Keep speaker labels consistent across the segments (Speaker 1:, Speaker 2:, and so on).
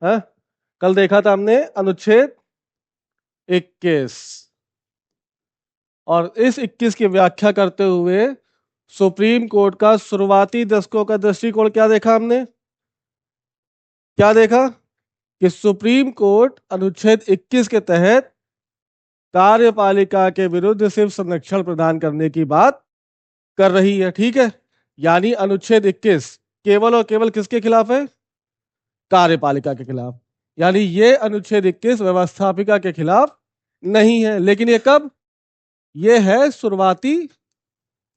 Speaker 1: है। कल देखा था हमने अनुच्छेद 21 और इस 21 की व्याख्या करते हुए सुप्रीम कोर्ट का शुरुआती दशकों का दृष्टिकोण क्या देखा हमने? क्या देखा कि सुप्रीम कोर्ट अनुच्छेद 21 के तहत कार्यपालिका के विरुद्ध सिर्फ संरक्षण प्रदान करने की बात कर रही है। ठीक है, यानी अनुच्छेद 21 केवल और केवल किसके खिलाफ है? कार्यपालिका के खिलाफ। यानी ये अनुच्छेद 21 व्यवस्थापिका के खिलाफ नहीं है। लेकिन ये कब? ये है शुरुआती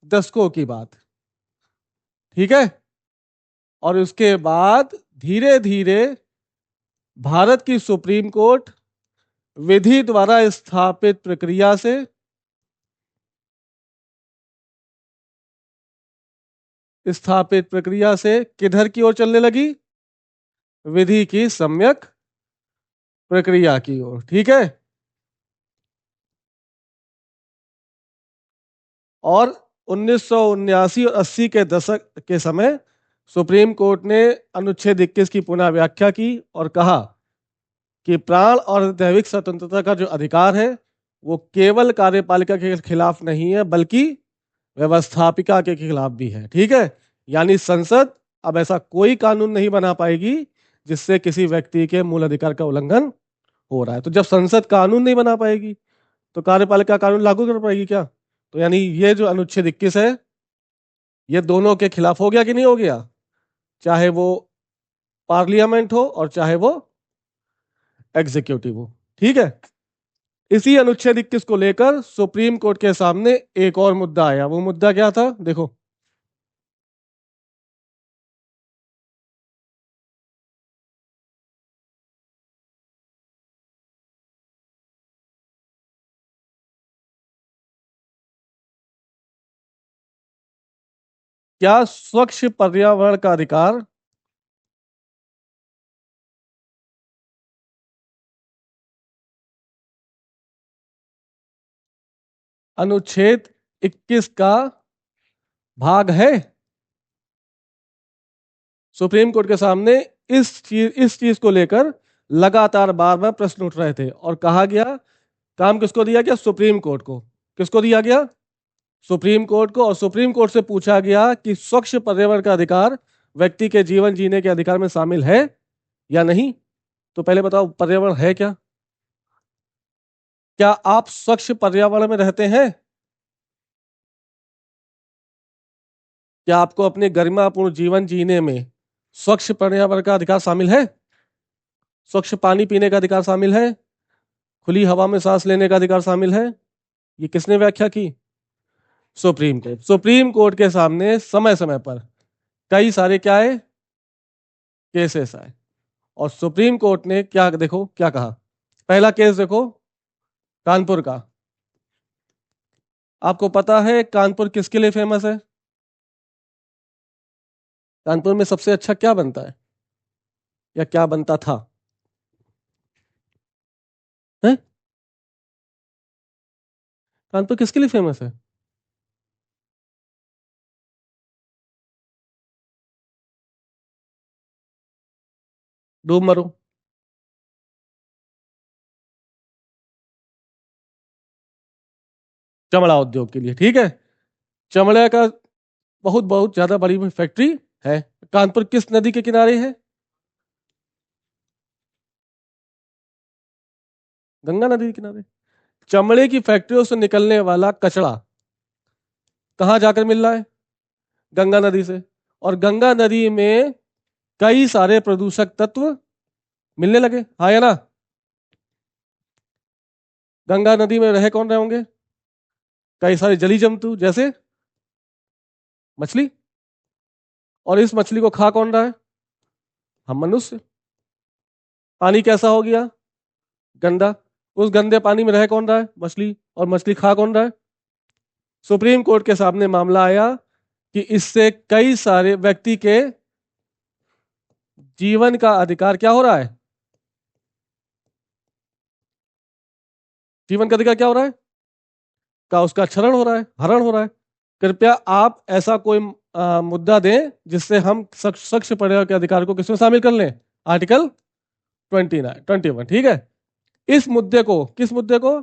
Speaker 1: दशकों की बात। ठीक है, और उसके बाद धीरे धीरे भारत की सुप्रीम कोर्ट विधि द्वारा स्थापित प्रक्रिया से किधर की ओर चलने लगी? विधि की सम्यक प्रक्रिया की ओर। ठीक है, और 1979 और 80 के दशक के समय सुप्रीम कोर्ट ने अनुच्छेद 21 की पुनः व्याख्या की और कहा कि प्राण और दैविक स्वतंत्रता का जो अधिकार है वो केवल कार्यपालिका के खिलाफ नहीं है बल्कि व्यवस्थापिका के खिलाफ भी है। ठीक है, यानी संसद अब ऐसा कोई कानून नहीं बना पाएगी जिससे किसी व्यक्ति के मूल अधिकार का उल्लंघन हो रहा है। तो जब संसद कानून नहीं बना पाएगी तो कार्यपालिका कानून लागू कर पाएगी क्या? तो यानी ये जो अनुच्छेद 21 है ये दोनों के खिलाफ हो गया कि नहीं हो गया? चाहे वो पार्लियामेंट हो और चाहे वो एग्जीक्यूटिव हो। ठीक है, इसी अनुच्छेद 21 को लेकर सुप्रीम कोर्ट के सामने एक और मुद्दा आया। वो मुद्दा क्या था? देखो, क्या स्वच्छ पर्यावरण का अधिकार अनुच्छेद 21 का भाग है? सुप्रीम कोर्ट के सामने इस चीज को लेकर लगातार बार बार प्रश्न उठ रहे थे और कहा गया, काम किसको दिया गया? सुप्रीम कोर्ट को। किसको दिया गया? सुप्रीम कोर्ट को। और सुप्रीम कोर्ट से पूछा गया कि स्वच्छ पर्यावरण का अधिकार व्यक्ति के जीवन जीने के अधिकार में शामिल है या नहीं। तो पहले बताओ, पर्यावरण है क्या? क्या आप स्वच्छ पर्यावरण में रहते हैं? क्या आपको अपने गरिमापूर्ण जीवन जीने में स्वच्छ पर्यावरण का अधिकार शामिल है? स्वच्छ पानी पीने का अधिकार शामिल है? खुली हवा में सांस लेने का अधिकार शामिल है? ये किसने व्याख्या की? Supreme court. सुप्रीम कोर्ट के सामने समय समय पर कई सारे क्या है, केसेस आए और सुप्रीम कोर्ट ने क्या, देखो क्या कहा। पहला केस देखो, कानपुर का। आपको पता है कानपुर किसके लिए फेमस है? कानपुर में सबसे अच्छा क्या बनता है या क्या बनता था? है? कानपुर किसके लिए फेमस है? डूब मरो। चमड़ा उद्योग के लिए। ठीक है, चमड़े का बहुत बहुत ज्यादा बड़ी फैक्ट्री है। कानपुर किस नदी के किनारे है? गंगा नदी के किनारे। चमड़े की फैक्ट्रियों से निकलने वाला कचरा कहाँ जाकर मिल रहा है? गंगा नदी से। और गंगा नदी में कई सारे प्रदूषक तत्व मिलने लगे, हाँ या ना? गंगा नदी में रहे कौन रहे होंगे? कई सारे जली जंतु जैसे मछली। और इस मछली को खा कौन रहा है? हम मनुष्य। पानी कैसा हो गया? गंदा। उस गंदे पानी में रह कौन रहा है? मछली। और मछली खा कौन रहा है? सुप्रीम कोर्ट के सामने मामला आया कि इससे कई सारे व्यक्ति के जीवन का अधिकार क्या हो रहा है? जीवन का अधिकार क्या हो रहा है? का उसका क्षरण हो रहा है, हरण हो रहा है। कृपया आप ऐसा कोई मुद्दा दें जिससे हम शख्स पर्यावरण के अधिकार को किसमें शामिल कर लें? आर्टिकल 21, ठीक है। इस मुद्दे को, किस मुद्दे को?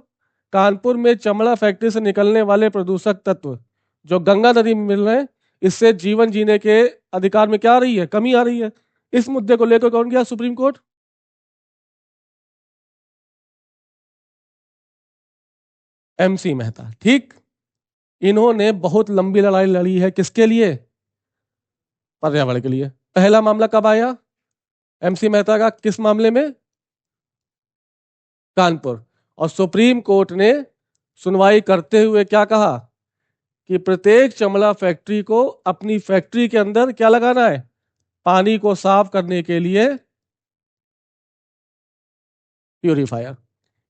Speaker 1: कानपुर में चमड़ा फैक्ट्री से निकलने वाले प्रदूषक तत्व जो गंगा नदी में मिल रहे हैं, इससे जीवन जीने के अधिकार में क्या आ रही है? कमी आ रही है। इस मुद्दे को लेकर कौन गया सुप्रीम कोर्ट? MC मेहता, ठीक। इन्होंने बहुत लंबी लड़ाई लड़ी है, किसके लिए? पर्यावरण के लिए। पहला मामला कब आया MC मेहता का, किस मामले में? कानपुर। और सुप्रीम कोर्ट ने सुनवाई करते हुए क्या कहा कि प्रत्येक चमड़ा फैक्ट्री को अपनी फैक्ट्री के अंदर क्या लगाना है? पानी को साफ करने के लिए प्यूरिफायर।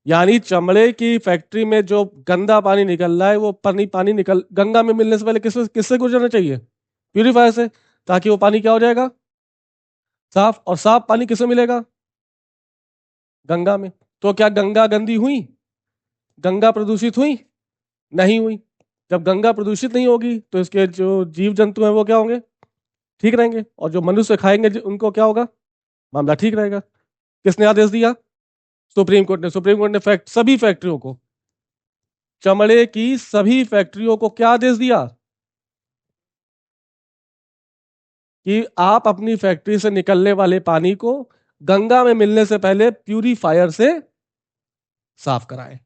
Speaker 1: यानी चमड़े की फैक्ट्री में जो गंदा पानी निकल रहा है, वो पानी पानी निकल गंगा में मिलने से पहले किससे किससे गुजरना चाहिए? प्यूरिफायर से, ताकि वो पानी क्या हो जाएगा? साफ। और साफ पानी किससे मिलेगा? गंगा में। तो क्या गंगा गंदी हुई? गंगा प्रदूषित हुई? नहीं हुई। जब गंगा प्रदूषित नहीं होगी तो इसके जो जीव जंतु हैं वो क्या होंगे? ठीक रहेंगे। और जो मनुष्य खाएंगे उनको क्या होगा? मामला ठीक रहेगा। किसने आदेश दिया? सुप्रीम कोर्ट ने। सुप्रीम कोर्ट ने सभी फैक्ट्रियों को, चमड़े की सभी फैक्ट्रियों को क्या आदेश दिया कि आप अपनी फैक्ट्री से निकलने वाले पानी को गंगा में मिलने से पहले प्यूरीफायर से साफ कराएं।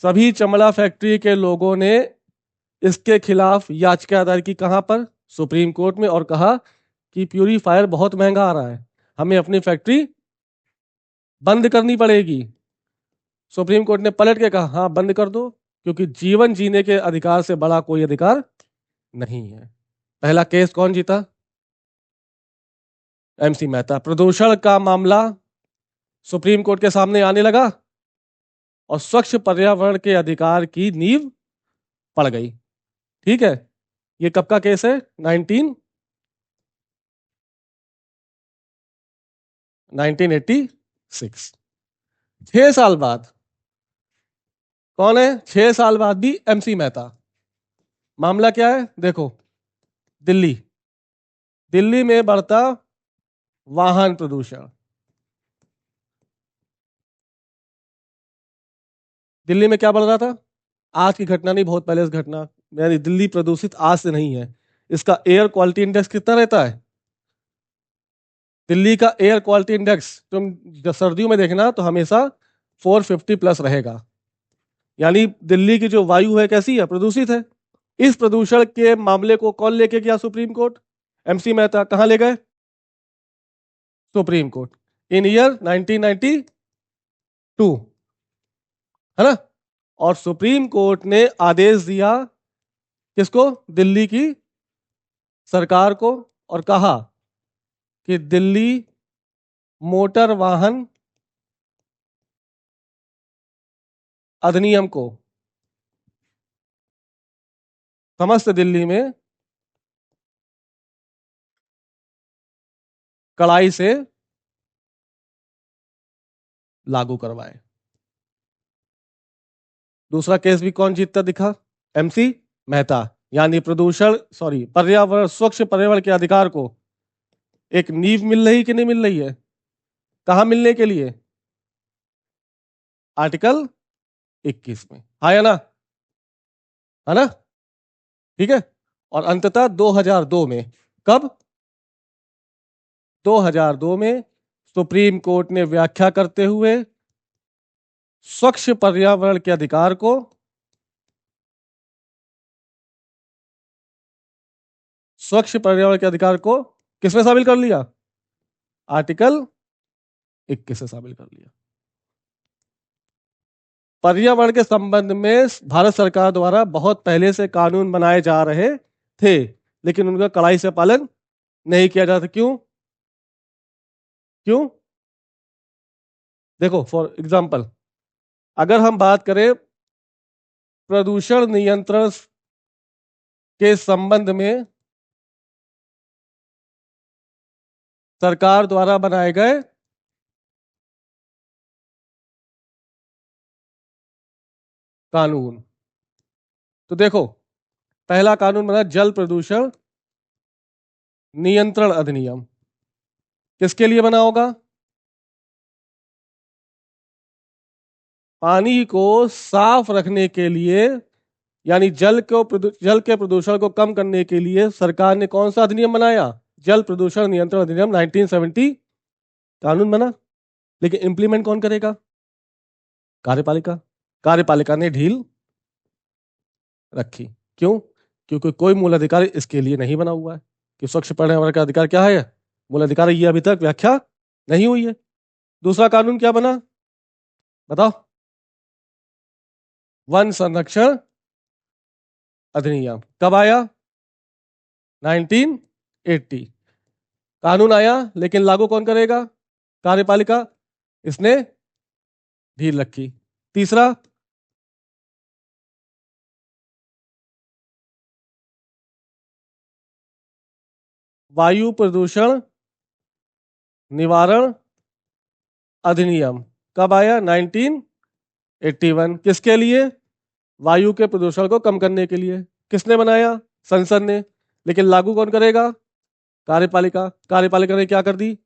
Speaker 1: सभी चमड़ा फैक्ट्री के लोगों ने इसके खिलाफ याचिका दायर की। कहां पर? सुप्रीम कोर्ट में। और कहा कि प्यूरीफायर बहुत महंगा आ रहा है, हमें अपनी फैक्ट्री बंद करनी पड़ेगी। सुप्रीम कोर्ट ने पलट के कहा हाँ बंद कर दो, क्योंकि जीवन जीने के अधिकार से बड़ा कोई अधिकार नहीं है। पहला केस कौन जीता? MC मेहता। प्रदूषण का मामला सुप्रीम कोर्ट के सामने आने लगा और स्वच्छ पर्यावरण के अधिकार की नींव पड़ गई। ठीक है। ये कब का केस है? 1986। 6 साल बाद। कौन है? 6 साल बाद भी MC मेहता। मामला क्या है देखो। दिल्ली, दिल्ली में बढ़ता वाहन प्रदूषण। दिल्ली में क्या बढ़ रहा था? आज की घटना नहीं, बहुत पहले इस घटना, यानी दिल्ली प्रदूषित आज से नहीं है। इसका एयर क्वालिटी इंडेक्स कितना रहता है? दिल्ली का एयर क्वालिटी इंडेक्स तुम जब सर्दियों में देखना तो हमेशा 450+ रहेगा। यानी दिल्ली की जो वायु है कैसी है? प्रदूषित है। इस प्रदूषण के मामले को कौन लेके गया सुप्रीम कोर्ट? MC मेहता। कहां ले गए? सुप्रीम कोर्ट, इन ईयर 1992, है ना। और सुप्रीम कोर्ट ने आदेश दिया किसको? दिल्ली की सरकार को। और कहा कि दिल्ली मोटर वाहन अधिनियम को समस्त दिल्ली में कड़ाई से लागू करवाए। दूसरा केस भी कौन जीतता दिखा? MC मेहता। यानी प्रदूषण, सॉरी, पर्यावरण, स्वच्छ पर्यावरण के अधिकार को एक नींव मिल रही कि नहीं मिल रही है? कहां मिलने के लिए? आर्टिकल 21 में, है ना? है ना? ठीक है। और अंततः 2002 में, कब? 2002 में सुप्रीम कोर्ट ने व्याख्या करते हुए स्वच्छ पर्यावरण के अधिकार को स्वच्छ पर्यावरण के अधिकार को किसमें शामिल कर लिया? आर्टिकल 21 से शामिल कर लिया। पर्यावरण के संबंध में भारत सरकार द्वारा बहुत पहले से कानून बनाए जा रहे थे, लेकिन उनका कड़ाई से पालन नहीं किया जाता। क्यों? क्यों? देखो, फॉर एग्जाम्पल, अगर हम बात करें प्रदूषण नियंत्रण के संबंध में सरकार द्वारा बनाए गए कानून, तो देखो, पहला कानून बना जल प्रदूषण नियंत्रण अधिनियम। किसके लिए बना होगा? पानी को साफ रखने के लिए, यानी जल के प्रदूषण को कम करने के लिए सरकार ने कौन सा अधिनियम बनाया? जल प्रदूषण नियंत्रण अधिनियम 1970 कानून बना। लेकिन इंप्लीमेंट कौन करेगा? कार्यपालिका। कार्यपालिका ने ढील रखी। क्यों? क्योंकि कोई मूल अधिकार इसके लिए नहीं बना हुआ है कि स्वच्छ पर्यावरण का अधिकार क्या है, मूल अधिकार, ये अभी तक व्याख्या नहीं हुई है। दूसरा कानून क्या बना बताओ? वन संरक्षण अधिनियम कब आया? 1980 कानून आया, लेकिन लागू कौन करेगा? कार्यपालिका। इसने ढील रखी। तीसरा, वायु प्रदूषण निवारण अधिनियम कब आया? 1981। किसके लिए? वायु के प्रदूषण को कम करने के लिए। किसने बनाया? संसद ने। लेकिन लागू कौन करेगा? कार्यपालिका। कार्यपालिका ने क्या कर दी?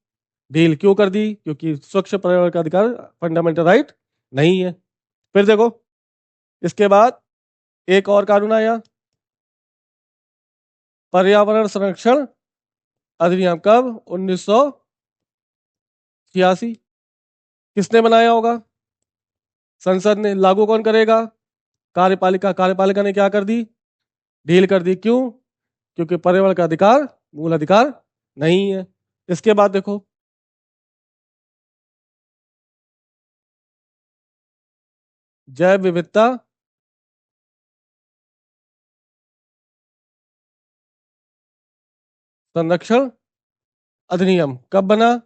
Speaker 1: ढील। क्यों कर दी? क्योंकि स्वच्छ पर्यावरण का अधिकार फंडामेंटल राइट नहीं है। फिर देखो, इसके बाद एक और कानून आया, पर्यावरण संरक्षण अधिनियम कब? 1986। किसने बनाया होगा? संसद ने। लागू कौन करेगा? कार्यपालिका। कार्यपालिका ने क्या कर दी? ढील कर दी। क्यों? क्योंकि पर्यावरण का अधिकार मूल अधिकार नहीं है। इसके बाद देखो, जैव विविधता संरक्षण अधिनियम कब बना?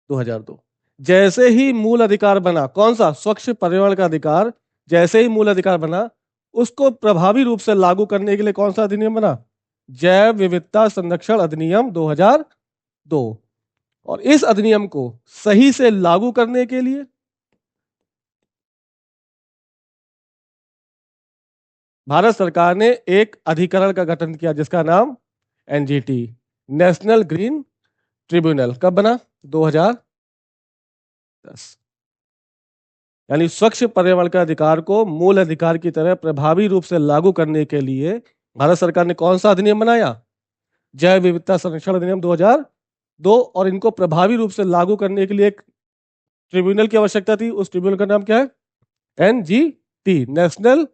Speaker 1: 2002। जैसे ही मूल अधिकार बना, कौन सा? स्वच्छ पर्यावरण का अधिकार। जैसे ही मूल अधिकार बना, उसको प्रभावी रूप से लागू करने के लिए कौन सा अधिनियम बना? जैव विविधता संरक्षण अधिनियम 2002। और इस अधिनियम को सही से लागू करने के लिए भारत सरकार ने एक अधिकरण का गठन किया, जिसका नाम एनजीटी, नेशनल ग्रीन ट्रिब्यूनल। कब बना? 2010। यानी स्वच्छ पर्यावरण के अधिकार को मूल अधिकार की तरह प्रभावी रूप से लागू करने के लिए भारत सरकार ने कौन सा अधिनियम बनाया? जैव विविधता संरक्षण अधिनियम 2002। और इनको प्रभावी रूप से लागू करने के लिए एक ट्रिब्यूनल की आवश्यकता थी। उस ट्रिब्यूनल का नाम क्या है? NGT, national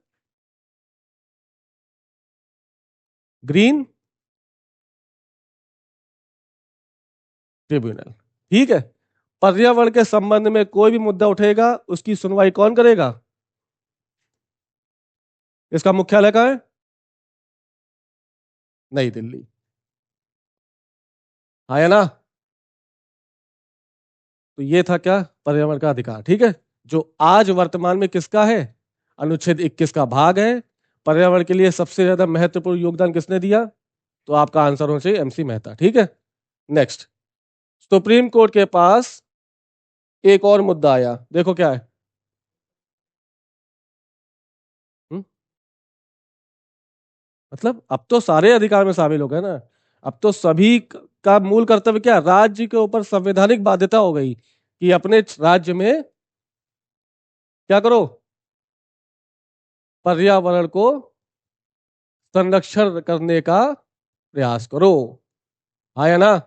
Speaker 1: green tribunal. ठीक है। पर्यावरण के संबंध में कोई भी मुद्दा उठेगा, उसकी सुनवाई कौन करेगा? इसका मुख्यालय कहाँ है? नई दिल्ली। हाँ या ना? तो ये था क्या? पर्यावरण का अधिकार। ठीक है। जो आज वर्तमान में किसका है? अनुच्छेद 21 का भाग है। पर्यावरण के लिए सबसे ज्यादा महत्वपूर्ण योगदान किसने दिया? तो आपका आंसर होना चाहिए एमसी मेहता। ठीक है। नेक्स्ट, सुप्रीम कोर्ट के पास एक और मुद्दा आया। देखो क्या है। हुँ? मतलब अब तो सारे अधिकार में शामिल हो गए ना। अब तो सभी का मूल कर्तव्य क्या? राज्य के ऊपर संवैधानिक बाध्यता हो गई कि अपने राज्य में क्या करो? पर्यावरण को संरक्षण करने का प्रयास करो। हाँ या ना?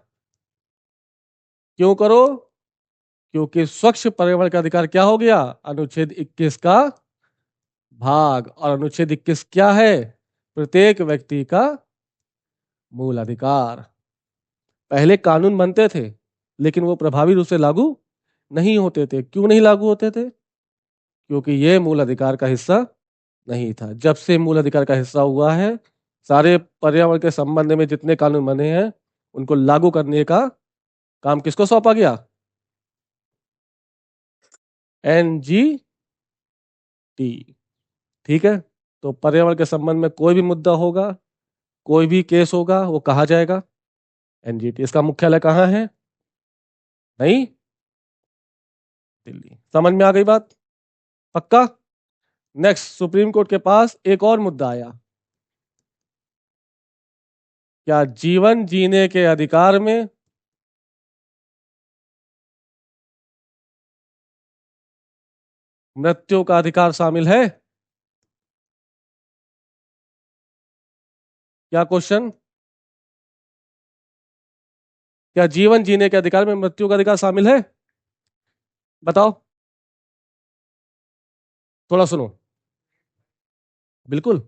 Speaker 1: क्यों करो? क्योंकि स्वच्छ पर्यावरण का अधिकार क्या हो गया? अनुच्छेद 21 का भाग। और अनुच्छेद 21 क्या है? प्रत्येक व्यक्ति का मूल अधिकार। पहले कानून बनते थे, लेकिन वो प्रभावी रूप से लागू नहीं होते थे। क्यों नहीं लागू होते थे? क्योंकि ये मूल अधिकार का हिस्सा नहीं था। जब से मूल अधिकार का हिस्सा हुआ है, सारे पर्यावरण के संबंध में जितने कानून बने हैं, उनको लागू करने का काम किसको सौंपा गया? एनजीटी। ठीक है। तो पर्यावरण के संबंध में कोई भी मुद्दा होगा, कोई भी केस होगा, वो कहा जाएगा एनजीटी। इसका मुख्यालय कहाँ है? नहीं, दिल्ली। समझ में आ गई बात? पक्का? नेक्स्ट, सुप्रीम कोर्ट के पास एक और मुद्दा आया। क्या जीवन जीने के अधिकार में मृत्यु का अधिकार शामिल है? क्या क्वेश्चन? क्या जीवन जीने के अधिकार में मृत्यु का अधिकार शामिल है? बताओ। थोड़ा सुनो। बिल्कुल।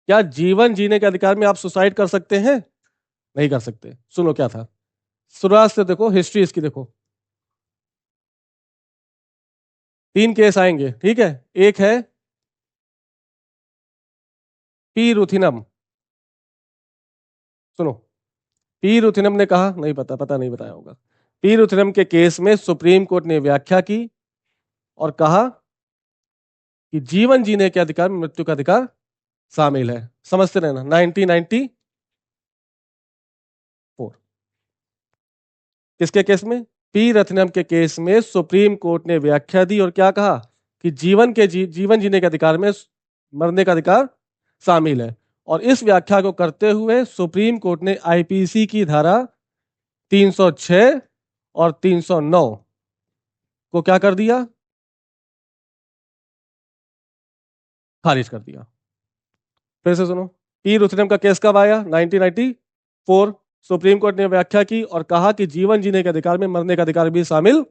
Speaker 1: क्या जीवन जीने के अधिकार में आप सुसाइड कर सकते हैं? नहीं कर सकते। सुनो क्या था, शुरुआत से देखो, हिस्ट्री इसकी देखो। 3 केस आएंगे, ठीक है। एक है पी रुथिनम। सुनो, पी रुथिनम ने कहा, नहीं पता, पता नहीं बताया होगा। पी रुथिनम के केस में सुप्रीम कोर्ट ने व्याख्या की और कहा कि जीवन जीने के अधिकार में मृत्यु का अधिकार शामिल है। समझते रहना। 1994 किसके केस में? पी रत्नम के केस में सुप्रीम कोर्ट ने व्याख्या दी और क्या कहा कि जीवन जीने के अधिकार में मरने का अधिकार शामिल है। और इस व्याख्या को करते हुए सुप्रीम कोर्ट ने आईपीसी की धारा 306 और 309 को क्या कर दिया? खारिज कर दिया। फिर से सुनो, पी रुथनम का केस कब आया? 1994। सुप्रीम कोर्ट ने व्याख्या की और कहा कि जीवन जीने के अधिकार में मरने का अधिकार भी शामिल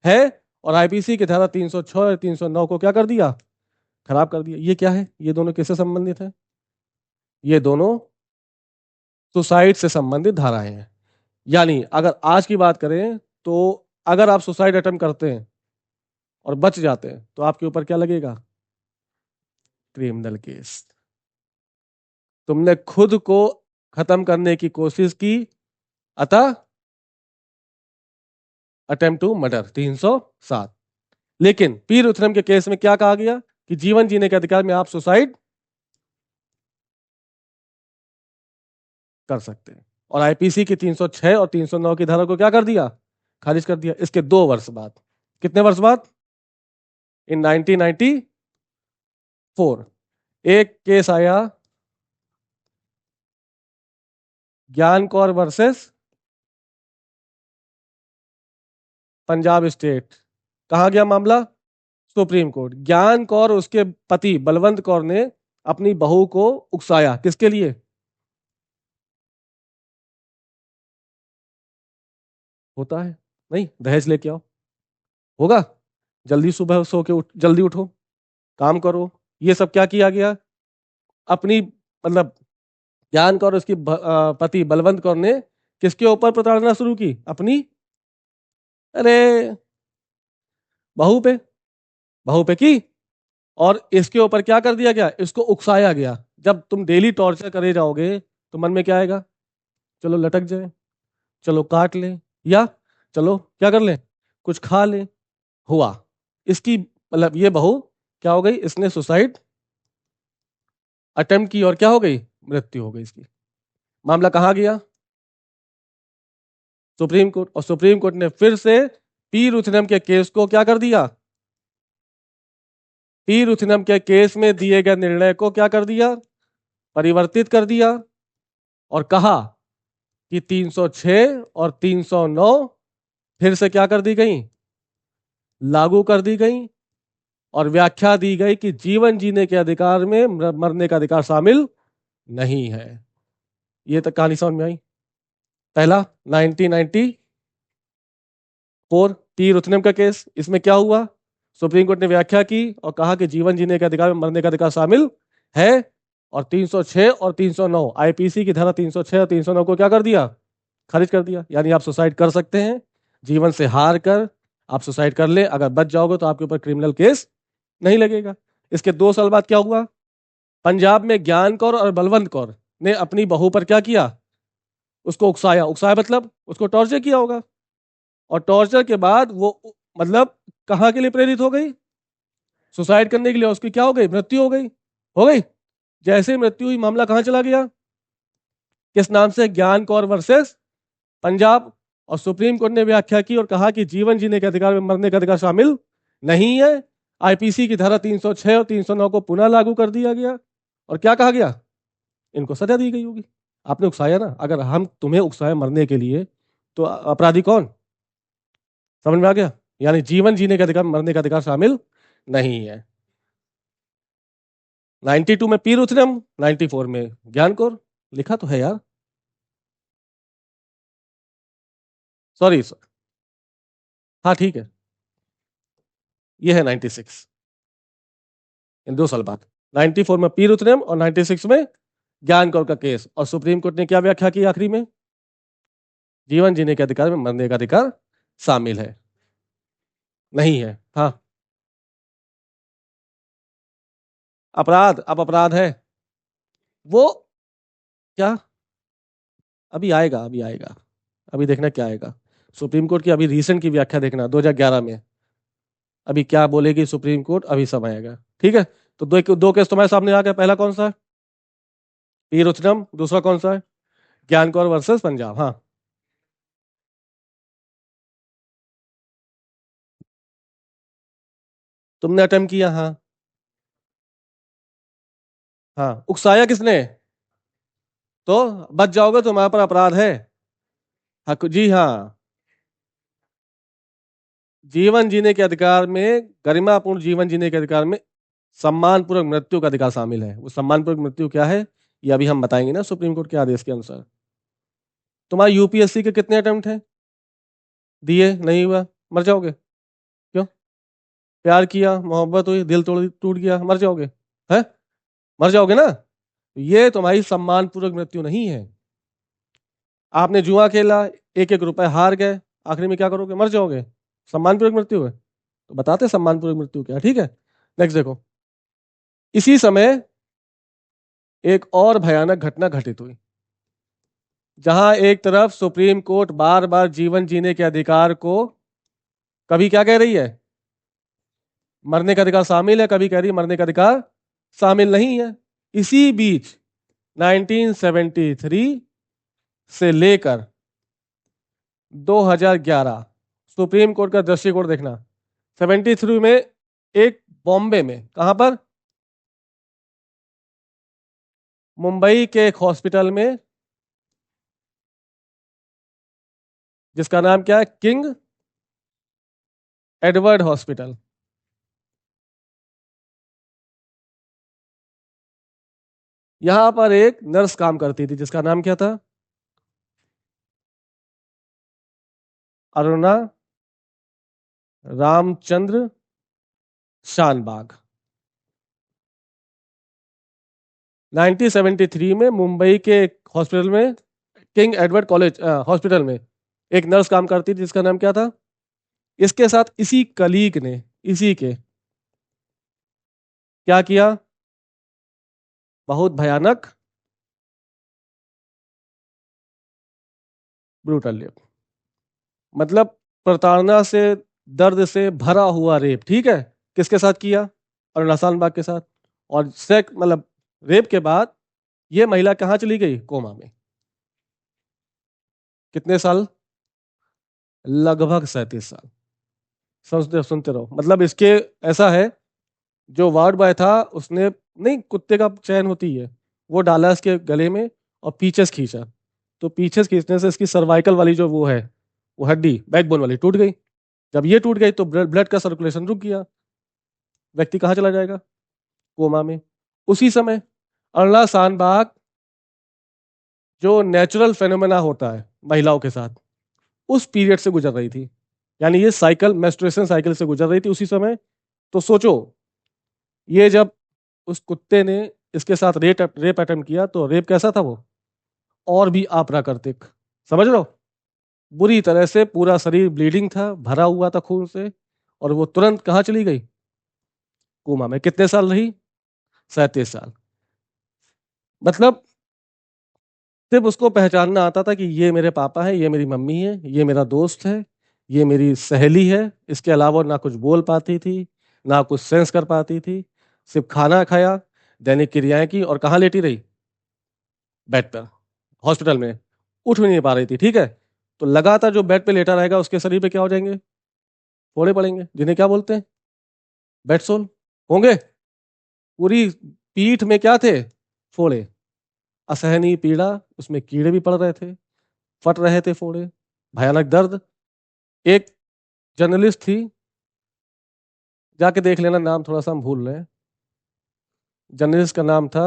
Speaker 1: है, और आईपीसी की धारा 306 और 309 को क्या कर दिया? खराब कर दिया। ये क्या है? ये दोनों किससे संबंधित है? ये दोनों सुसाइड से संबंधित धाराएं हैं। यानी अगर आज की बात करें तो अगर आप सुसाइड अटेम्प्ट करते हैं और बच जाते हैं तो आपके ऊपर क्या लगेगा? Criminal case. तुमने खुद को खत्म करने की कोशिश की, अतः अटेम्प्ट टू मर्डर 307। लेकिन पी रुथनम के केस में क्या कहा गया कि जीवन जीने के अधिकार में आप सुसाइड कर सकते हैं, और आईपीसी की 306 और 309 की धारा को क्या कर दिया? खारिज कर दिया। इसके 2 वर्ष बाद, कितने वर्ष बाद? इन 1994 एक केस आया, ज्ञान कौर वर्सेस पंजाब स्टेट। कहा गया मामला? Supreme court. ज्ञान कौर और उसके पति बलवंत कौर ने अपनी बहू को उकसाया, किसके लिए? होता है नहीं, दहेज लेके आओ, होगा? जल्दी सुबह सो के जल्दी उठो, काम करो। ये सब क्या किया गया? अपनी मतलब ज्ञान कौर और उसकी पति बलवंत कौर ने किसके ऊपर प्रताड़ना शुरू की? अपनी, अरे, बहू पे। बहू पे की, और इसके ऊपर क्या कर दिया गया? इसको उकसाया गया। जब तुम डेली टॉर्चर करे जाओगे तो मन में क्या आएगा? चलो लटक जाए, चलो काट ले, या चलो क्या कर ले, कुछ खा ले। हुआ इसकी मतलब ये बहू क्या हो गई? इसने सुसाइड अटेम्प्ट की और क्या हो गई? मृत्यु हो गई इसकी। मामला कहाँ गया? Supreme court. और सुप्रीम कोर्ट ने फिर से पी रुथनम के केस को क्या कर दिया? पी रुथनम के केस में दिए गए निर्णय को क्या कर दिया? परिवर्तित कर दिया और कहा कि 306 और 309 फिर से क्या कर दी गई? लागू कर दी गई, और व्याख्या दी गई कि जीवन जीने के अधिकार में मरने का अधिकार शामिल नहीं है। ये तक कहानी समझ में आई? पहला 1994 टी रुथनम का केस, इसमें क्या हुआ? सुप्रीम कोर्ट ने व्याख्या की और कहा कि जीवन जीने के अधिकार में मरने का अधिकार शामिल है, और 306 और 309 आईपीसी की धारा 306 और 309 को क्या कर दिया? खारिज कर दिया। यानी आप सुसाइड कर सकते हैं, जीवन से हार कर आप सुसाइड कर ले, अगर बच जाओगे तो आपके ऊपर क्रिमिनल केस नहीं लगेगा। इसके 2 साल बाद क्या हुआ? पंजाब में ज्ञान कौर और बलवंत कौर ने अपनी बहू पर क्या किया? उसको उकसाया। उकसाया मतलब उसको टॉर्चर किया होगा, और टॉर्चर के बाद वो मतलब कहाँ के लिए प्रेरित हो गई? सुसाइड करने के लिए। उसकी क्या हो गई? मृत्यु हो गई। हो गई। जैसे ही मृत्यु हुई, मामला कहाँ चला गया? किस नाम से? ज्ञान कौर वर्सेस पंजाब। और सुप्रीम कोर्ट ने व्याख्या की और कहा कि जीवन जीने के अधिकार में मरने का अधिकार शामिल नहीं है। आईपीसी की धारा 306 और 309 को पुनः लागू कर दिया गया, और क्या कहा गया? इनको सजा दी गई होगी। आपने उकसाया ना, अगर हम तुम्हें उकसाए मरने के लिए तो अपराधी कौन? समझ में आ गया? यानी जीवन जीने का अधिकार, मरने का अधिकार शामिल नहीं है। 92 में पी रुथनम, 94 में ज्ञान कौर। लिखा तो है यार, सॉरी। हाँ ठीक है, ये है 96, इन 2 साल बाद। 94 में पी रुथनम और 96 में ज्ञान कौर का केस। और सुप्रीम कोर्ट ने क्या व्याख्या की आखिरी में? जीवन जीने के अधिकार में मरने का अधिकार शामिल है, नहीं है। हाँ, अपराध, अब अपराध है वो क्या, अभी आएगा, अभी आएगा, अभी देखना क्या आएगा। सुप्रीम कोर्ट की अभी रिसेंट की व्याख्या देखना 2011 में, अभी क्या बोलेगी सुप्रीम कोर्ट, अभी समय आएगा। ठीक है, तो दो केस तुम्हारे सामने आ गया। पहला कौन सा है? पी रुथनम। दूसरा कौन सा है? ज्ञान कौर वर्सेस पंजाब। हाँ, तुमने अटेम्प्ट किया। हाँ हाँ, उकसाया किसने? तो बच जाओगे, तुम्हारे पर अपराध है। हक, जी हाँ। जीवन जीने के अधिकार में, गरिमापूर्ण जीवन जीने के अधिकार में सम्मानपूर्वक मृत्यु का अधिकार शामिल है। वो सम्मानपूर्वक मृत्यु क्या है, ये अभी हम बताएंगे ना सुप्रीम कोर्ट के आदेश के अनुसार। तुम्हारे यूपीएससी के कितने अटेम्प्ट हैं? दिए, नहीं हुआ, मर जाओगे। क्यों? प्यार किया, मोहब्बत हुई, दिल तोड़ टूट गया, मर जाओगे। है, मर जाओगे ना। ये तुम्हारी सम्मानपूर्वक मृत्यु नहीं है। आपने जुआ खेला, एक एक रुपए हार गए, आखिरी में क्या करोगे? मर जाओगे। सम्मानपूर्वक मृत्यु है, तो बताते सम्मानपूर्वक मृत्यु क्या। ठीक है, नेक्स्ट देखो। इसी समय एक और भयानक घटना घटित हुई, जहां एक तरफ सुप्रीम कोर्ट बार बार जीवन जीने के अधिकार को कभी क्या कह रही है, मरने का अधिकार शामिल है, कभी कह रही है मरने का अधिकार शामिल नहीं है। इसी बीच 1973 से लेकर 2011 सुप्रीम कोर्ट का दृष्टिकोण देखना। 73 में एक बॉम्बे में, कहां पर? मुंबई के एक हॉस्पिटल में, जिसका नाम क्या है, किंग एडवर्ड हॉस्पिटल। यहां पर एक नर्स काम करती थी, जिसका नाम क्या था? अरुणा रामचंद्र शानबाग। 1973 में मुंबई के एक हॉस्पिटल में, किंग एडवर्ड कॉलेज हॉस्पिटल में एक नर्स काम करती थी, जिसका नाम क्या था? इसके साथ इसी कलीग ने, इसी के क्या किया? बहुत भयानक ब्रूटल रेप, मतलब प्रताड़ना से, दर्द से भरा हुआ रेप। ठीक है, किसके साथ किया? अरुणा शानबाग के साथ। और सेक मतलब रेप के बाद ये महिला कहाँ चली गई? कोमा में। कितने साल? लगभग 37 साल। सुनते सुनते रहो, मतलब इसके ऐसा है, जो वार्ड बॉय था उसने, नहीं, कुत्ते का चैन होती है, वो डाला इसके गले में और पीछे से खींचा, तो पीछे से खींचने से इसकी सर्वाइकल वाली जो वो है, वो हड्डी बैकबोन वाली टूट गई। जब ये टूट गई तो ब्लड का सर्कुलेशन रुक गया, व्यक्ति कहाँ चला जाएगा? कोमा में। उसी समय अरला शानबाग, जो नेचुरल फेनोमेना होता है महिलाओं के साथ, उस पीरियड से गुजर रही थी। यानी ये साइकिल, मेंस्ट्रुएशन साइकिल से गुजर रही थी उसी समय। तो सोचो, ये जब उस कुत्ते ने इसके साथ रेप अटेम्प्ट किया, तो रेप कैसा था वो? और भी अप्राकृतिक, समझ लो। बुरी तरह से पूरा शरीर ब्लीडिंग था, भरा हुआ था खून से। और वो तुरंत कहाँ चली गई? कोमा में। कितने साल रही? 37 साल। मतलब सिर्फ उसको पहचानना आता था कि ये मेरे पापा है, ये मेरी मम्मी है, ये मेरा दोस्त है, ये मेरी सहेली है। इसके अलावा ना कुछ बोल पाती थी, ना कुछ सेंस कर पाती थी। सिर्फ खाना खाया, दैनिक क्रियाएं की, और कहाँ लेटी रही? बेड पर, हॉस्पिटल में। उठ भी नहीं पा रही थी। ठीक है, तो लगातार जो बेड पे लेटा रहेगा, उसके शरीर पे क्या हो जाएंगे? फोड़े पड़ेंगे, जिन्हें क्या बोलते हैं? बेडसोल होंगे। पूरी पीठ में क्या थे? फोड़े। असहनीय पीड़ा, उसमें कीड़े भी पड़ रहे थे, फट रहे थे फोड़े, भयानक दर्द। एक जर्नलिस्ट थी, जाके देख लेना, नाम थोड़ा सा हम भूल रहे हैं। जर्नलिस्ट का नाम था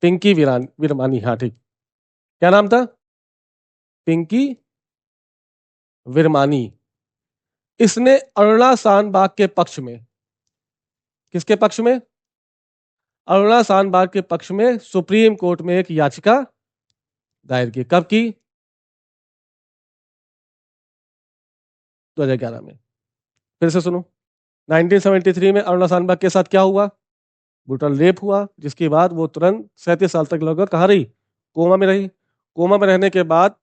Speaker 1: पिंकी विरमानी। हाँ ठीक, क्या नाम था? पिंकी विरमानी। इसने अरुणा शानबाग के पक्ष में, किसके पक्ष में? अरुणा शानबाग के पक्ष में सुप्रीम कोर्ट में एक याचिका दायर की। कब की? 2011 में। फिर से सुनो। 1973 में अरुणा शानबाग के साथ क्या हुआ? ब्रूटल रेप हुआ, जिसके बाद वो तुरंत 37 साल तक लगभग कहाँ रही? कोमा में रही। कोमा में रहने के बाद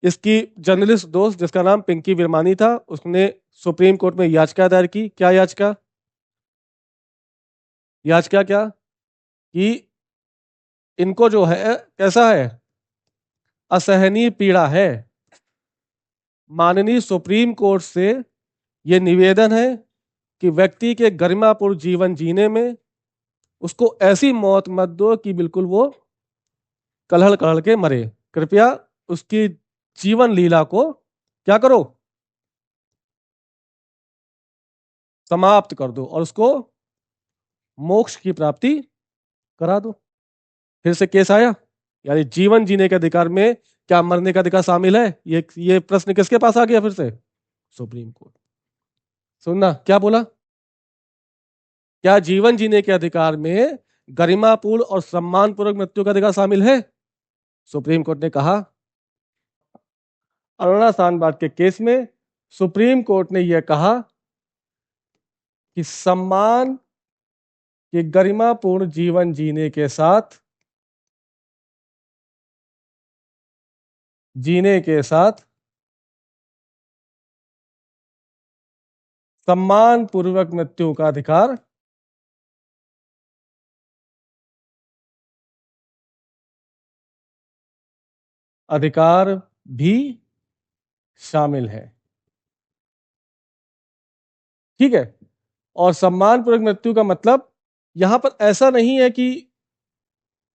Speaker 1: इसकी जर्नलिस्ट दोस्त, जिसका नाम पिंकी विरमानी था, उसने सुप्रीम कोर्ट में याचिका दायर की। क्या याचिका? याचिका क्या? कि इनको जो है कैसा है? असहनीय पीड़ा है। माननीय सुप्रीम कोर्ट से यह निवेदन है कि व्यक्ति के गरिमापूर्ण जीवन जीने में उसको ऐसी मौत मत दो कि बिल्कुल वो कलहल कलहल के मरे। कृपया उसकी जीवन लीला को क्या करो? समाप्त कर दो और उसको मोक्ष की प्राप्ति करा दो। फिर से केस आया, यानी जीवन जीने के अधिकार में क्या मरने का अधिकार शामिल है? ये प्रश्न किसके पास आ गया फिर से? Supreme court. सुनना क्या बोला? क्या जीवन जीने के अधिकार में गरिमापूर्ण और सम्मानपूर्वक मृत्यु का अधिकार शामिल है? सुप्रीम कोर्ट ने कहा। अरुणा शानबाग के केस में सुप्रीम कोर्ट ने यह कहा कि सम्मान के गरिमापूर्ण जीवन जीने के साथ सम्मान पूर्वक मृत्यु का अधिकार भी शामिल है। ठीक है। और सम्मानपूर्वक मृत्यु का मतलब यहां पर ऐसा नहीं है कि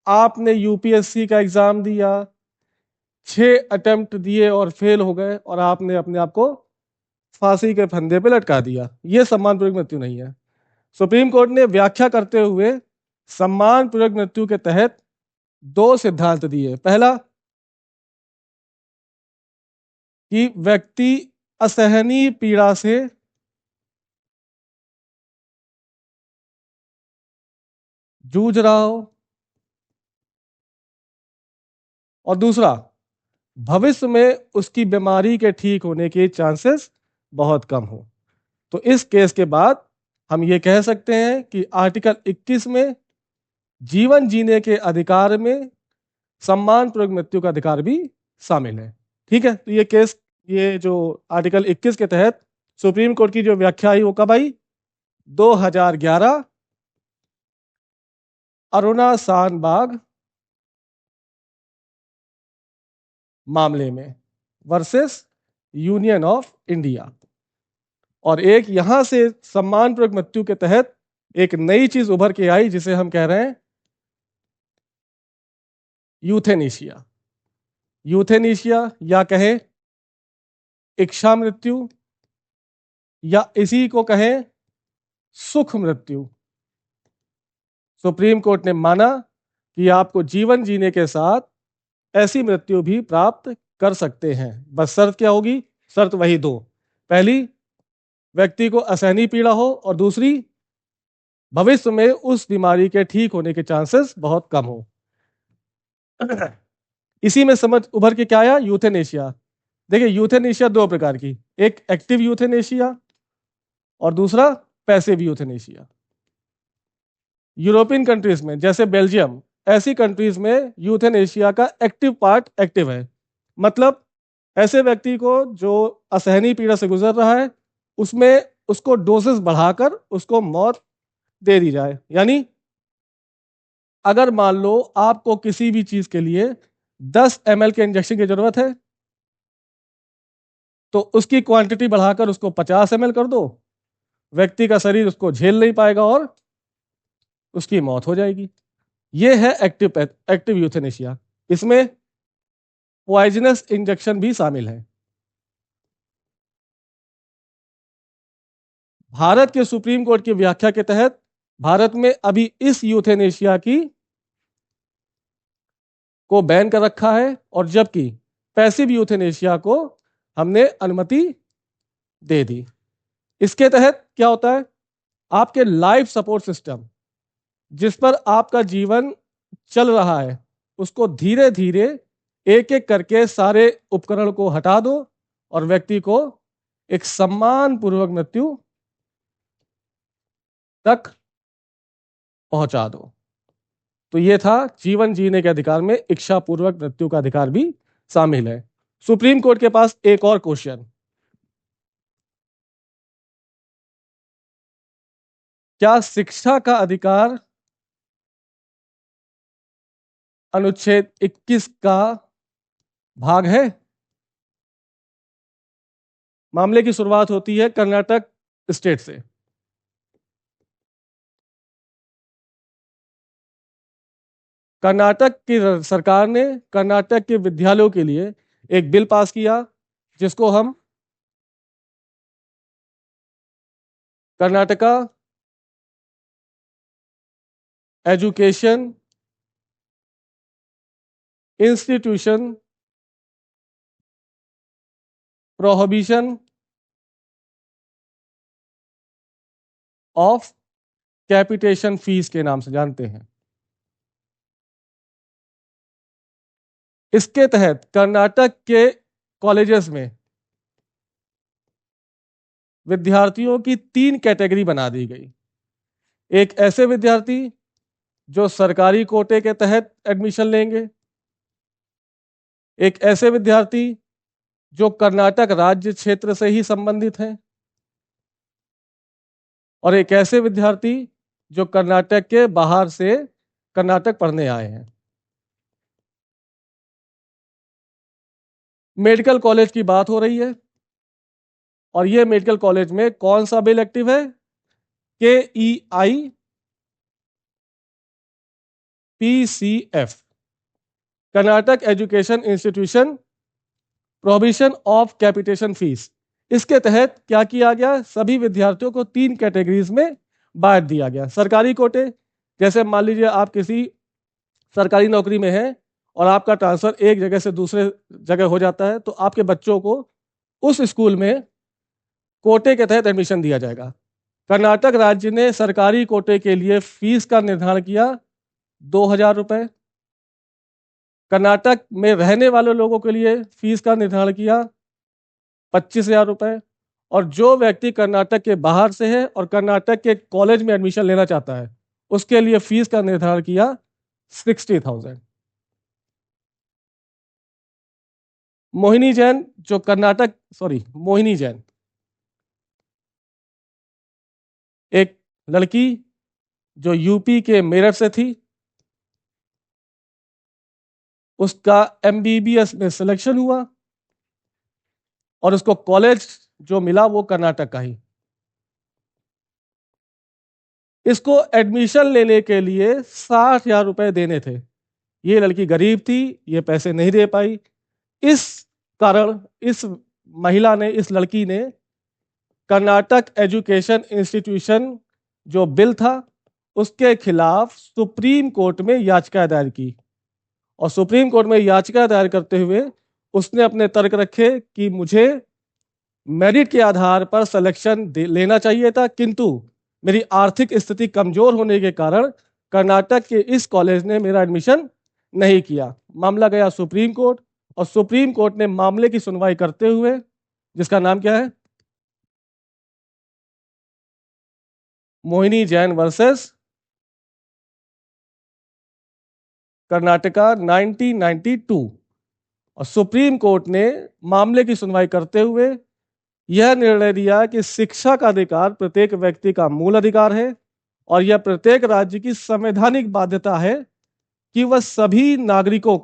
Speaker 1: आपने यूपीएससी का एग्जाम दिया, 6 अटेम्प्ट दिए और फेल हो गए और आपने अपने आप को फांसी के फंदे पे लटका दिया। यह सम्मानपूर्वक मृत्यु नहीं है। सुप्रीम कोर्ट ने व्याख्या करते हुए सम्मानपूर्वक मृत्यु के तहत 2 सिद्धांत दिए। पहला, कि व्यक्ति असहनीय पीड़ा से जूझ रहा हो, और दूसरा, भविष्य में उसकी बीमारी के ठीक होने के चांसेस बहुत कम हो। तो इस केस के बाद हम ये कह सकते हैं कि आर्टिकल 21 में जीवन जीने के अधिकार में सम्मानपूर्वक मृत्यु का अधिकार भी शामिल है। ठीक है। तो ये केस, ये जो आर्टिकल 21 के तहत सुप्रीम कोर्ट की जो व्याख्या आई वो कब आई? 2011 अरुणा शानबाग मामले में वर्सेस यूनियन ऑफ इंडिया। और एक यहां से सम्मानपूर्वक मृत्यु के तहत एक नई चीज उभर के आई जिसे हम कह रहे हैं यूथेनेशिया। यूथेनेशिया या कहें इच्छा मृत्यु, या इसी को कहें सुख मृत्यु। सुप्रीम कोर्ट ने माना कि आपको जीवन जीने के साथ ऐसी मृत्यु भी प्राप्त कर सकते हैं। बस शर्त क्या होगी? शर्त वही दो। पहली, व्यक्ति को असहनीय पीड़ा हो, और दूसरी, भविष्य में उस बीमारी के ठीक होने के चांसेस बहुत कम हो। इसी में समझ उभर के क्या आया? यूथेनेशिया। देखिए, यूथेनेशिया 2 प्रकार की, एक एक्टिव यूथेनेशिया और दूसरा पैसिव यूथेनेशिया। यूरोपियन कंट्रीज में जैसे बेल्जियम, ऐसी कंट्रीज में यूथेनेशिया का एक्टिव पार्ट एक्टिव है। मतलब ऐसे व्यक्ति को जो असहनीय पीड़ा से गुजर रहा है, उसमें उसको डोसेस बढ़ाकर उसको मौत दे दी जाए। यानी अगर मान लो आपको किसी भी चीज के लिए 10 ml के इंजेक्शन की जरूरत है, तो उसकी क्वांटिटी बढ़ाकर उसको 50 ml कर दो, व्यक्ति का शरीर उसको झेल नहीं पाएगा और उसकी मौत हो जाएगी। यह है एक्टिव यूथेनेशिया। इसमें पॉइजनस इंजेक्शन भी शामिल है। भारत के सुप्रीम कोर्ट की व्याख्या के तहत भारत में अभी इस यूथेनेशिया की को बैन कर रखा है, और जबकि पैसिव यूथेनेशिया को हमने अनुमति दे दी। इसके तहत क्या होता है, आपके लाइफ सपोर्ट सिस्टम जिस पर आपका जीवन चल रहा है, उसको धीरे धीरे एक एक करके सारे उपकरण को हटा दो और व्यक्ति को एक सम्मान पूर्वक मृत्यु तक पहुंचा दो। तो ये था जीवन जीने के अधिकार में इच्छा पूर्वक मृत्यु का अधिकार भी शामिल है। सुप्रीम कोर्ट के पास एक और क्वेश्चन, क्या शिक्षा का अधिकार अनुच्छेद 21 का भाग है? मामले की शुरुआत होती है कर्नाटक स्टेट से। कर्नाटक की सरकार ने कर्नाटक के विद्यालयों के लिए एक बिल पास किया जिसको हम Karnataka education institution prohibition of capitation fees के नाम से जानते हैं। इसके तहत कर्नाटक के कॉलेजेस में विद्यार्थियों की 3 कैटेगरी बना दी गई। एक ऐसे विद्यार्थी जो सरकारी कोटे के तहत एडमिशन लेंगे, एक ऐसे विद्यार्थी जो कर्नाटक राज्य क्षेत्र से ही संबंधित हैं, और एक ऐसे विद्यार्थी जो कर्नाटक के बाहर से कर्नाटक पढ़ने आए हैं। मेडिकल कॉलेज की बात हो रही है, और ये मेडिकल कॉलेज में कौन सा बिल एक्टिव है? KEI PCF, Karnataka education institution prohibition of capitation fees. इसके तहत क्या किया गया, सभी विद्यार्थियों को 3 कैटेगरीज में बांट दिया गया। सरकारी कोटे, जैसे मान लीजिए आप किसी सरकारी नौकरी में हैं और आपका ट्रांसफर एक जगह से दूसरे जगह हो जाता है, तो आपके बच्चों को उस स्कूल में कोटे के तहत एडमिशन दिया जाएगा। कर्नाटक राज्य ने सरकारी कोटे के लिए फीस का निर्धारण किया 2,000 रुपए। कर्नाटक में रहने वाले लोगों के लिए फीस का निर्धारण किया 25,000 रुपए, और जो व्यक्ति कर्नाटक के बाहर से है और कर्नाटक के कॉलेज में एडमिशन लेना चाहता है, उसके लिए फीस का निर्धारण किया 60,000। मोहिनी जैन जो मोहिनी जैन एक लड़की जो यूपी के मेरठ से थी, उसका MBBS में सिलेक्शन हुआ और उसको कॉलेज जो मिला वो कर्नाटक का ही। इसको एडमिशन लेने के लिए 60,000 रुपए देने थे। ये लड़की गरीब थी, ये पैसे नहीं दे पाई। इस कारण इस महिला ने, इस लड़की ने कर्नाटक एजुकेशन इंस्टीट्यूशन जो बिल था उसके खिलाफ सुप्रीम कोर्ट में याचिका दायर की, और सुप्रीम कोर्ट में याचिका दायर करते हुए उसने अपने तर्क रखे कि मुझे मेरिट के आधार पर सिलेक्शन लेना चाहिए था, किंतु मेरी आर्थिक स्थिति कमजोर होने के कारण कर्नाटक के इस कॉलेज ने मेरा एडमिशन नहीं किया। मामला गया सुप्रीम कोर्ट, और सुप्रीम कोर्ट ने मामले की सुनवाई करते हुए, जिसका नाम क्या है, मोहिनी जैन वर्सेस कर्नाटका 1992, और सुप्रीम कोर्ट ने मामले की सुनवाई करते हुए यह निर्णय दिया कि शिक्षा का अधिकार प्रत्येक व्यक्ति का मूल अधिकार है, और यह प्रत्येक राज्य की संवैधानिक बाध्यता है कि वह सभी नागरिकों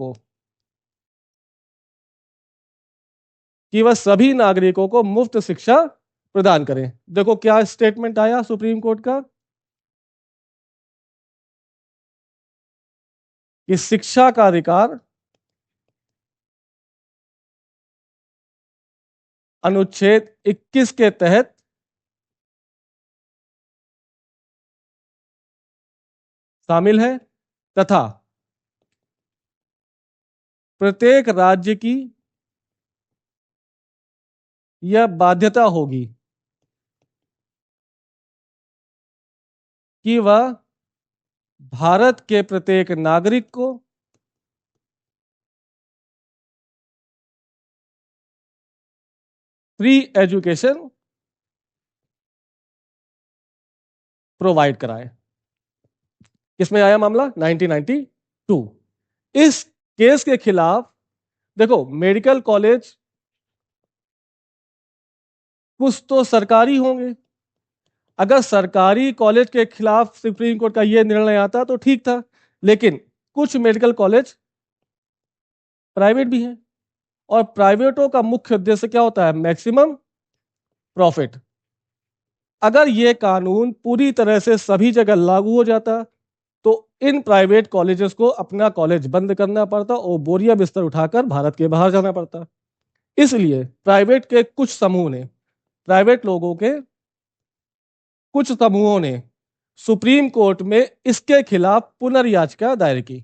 Speaker 1: को मुफ्त शिक्षा प्रदान करें। देखो क्या स्टेटमेंट आया सुप्रीम कोर्ट का, कि शिक्षा का अधिकार अनुच्छेद 21 के तहत शामिल है तथा प्रत्येक राज्य की यह बाध्यता होगी कि वह भारत के प्रत्येक नागरिक को फ्री एजुकेशन प्रोवाइड कराए। किसमें आया मामला? 1992। इस केस के खिलाफ देखो, मेडिकल कॉलेज कुछ तो सरकारी होंगे। अगर सरकारी कॉलेज के खिलाफ सुप्रीम कोर्ट का यह निर्णय आता तो ठीक था, लेकिन कुछ मेडिकल कॉलेज प्राइवेट भी हैं और प्राइवेटों का मुख्य उद्देश्य क्या होता है? Maximum profit. अगर यह कानून पूरी तरह से सभी जगह लागू हो जाता तो इन प्राइवेट कॉलेजेस को अपना कॉलेज बंद करना पड़ता और बोरिया बिस्तर उठाकर भारत के बाहर जाना पड़ता। इसलिए प्राइवेट के कुछ समूह ने, प्राइवेट लोगों के कुछ समूहों ने सुप्रीम कोर्ट में इसके खिलाफ पुनर्याचिका दायर की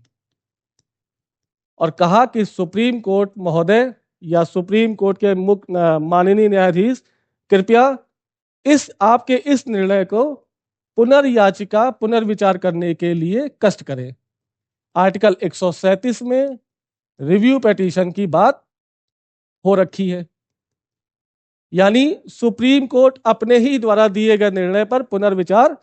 Speaker 1: और कहा कि सुप्रीम कोर्ट महोदय या सुप्रीम कोर्ट के मुख्य माननीय न्यायाधीश, कृपया आपके इस निर्णय को पुनर्याचिका पुनर्विचार करने के लिए कष्ट करें। आर्टिकल 137 में रिव्यू पिटीशन की बात हो रखी है, यानी सुप्रीम कोर्ट अपने ही द्वारा दिए गए निर्णय पर पुनर्विचार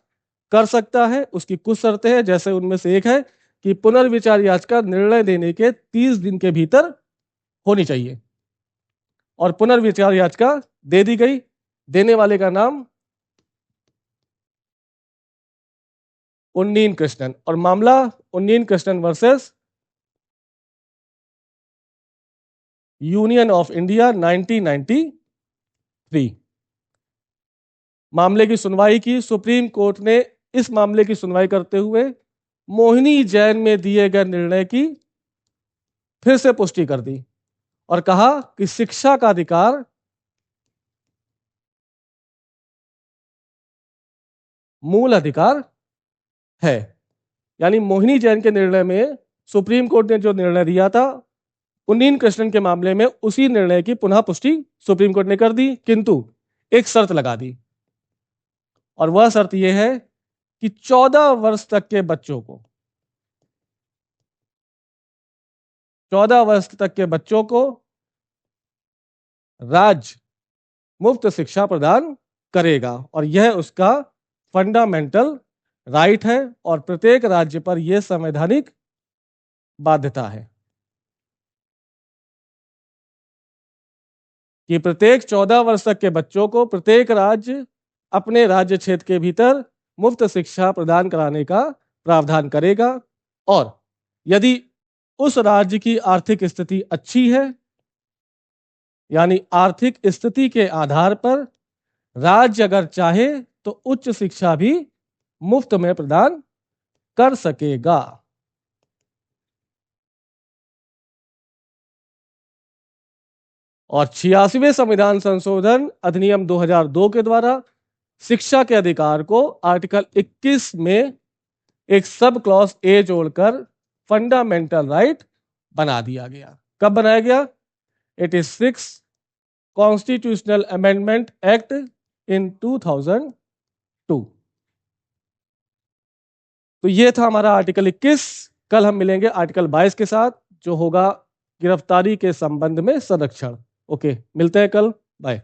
Speaker 1: कर सकता है। उसकी कुछ शर्तें हैं, जैसे उनमें से एक है कि पुनर्विचार याचिका निर्णय देने के 30 दिन के भीतर होनी चाहिए। और पुनर्विचार याचिका दे दी गई। देने वाले का नाम उन्नीन कृष्णन और मामला Unnikrishnan versus union of India 1993। मामले की सुनवाई की सुप्रीम कोर्ट ने। इस मामले की सुनवाई करते हुए मोहिनी जैन में दिए गए निर्णय की फिर से पुष्टि कर दी और कहा कि शिक्षा का अधिकार मूल अधिकार है। यानी मोहिनी जैन के निर्णय में सुप्रीम कोर्ट ने जो निर्णय दिया था उन्नीन कृष्णन के मामले में, उसी निर्णय की पुनः पुष्टि सुप्रीम कोर्ट ने कर दी, किंतु एक शर्त लगा दी और वह शर्त यह है कि 14 वर्ष तक के बच्चों को 14 वर्ष तक के बच्चों को राज्य मुफ्त शिक्षा प्रदान करेगा और यह उसका फंडामेंटल राइट है और प्रत्येक राज्य पर यह संवैधानिक बाध्यता है कि प्रत्येक 14 वर्ष तक के बच्चों को प्रत्येक राज्य अपने राज्य क्षेत्र के भीतर मुफ्त शिक्षा प्रदान कराने का प्रावधान करेगा। और यदि उस राज्य की आर्थिक स्थिति अच्छी है, यानी आर्थिक स्थिति के आधार पर राज्य अगर चाहे तो उच्च शिक्षा भी मुफ्त में प्रदान कर सकेगा। और 86वें संविधान संशोधन अधिनियम 2002 के द्वारा शिक्षा के अधिकार को आर्टिकल 21 में एक सब क्लॉज ए जोड़कर फंडामेंटल राइट बना दिया गया। कब बनाया गया? 86 कॉन्स्टिट्यूशनल अमेंडमेंट एक्ट इन 2002। तो ये था हमारा आर्टिकल 21। कल हम मिलेंगे आर्टिकल 22 के साथ, जो होगा गिरफ्तारी के संबंध में संरक्षण। ओके, मिलते हैं कल। बाय।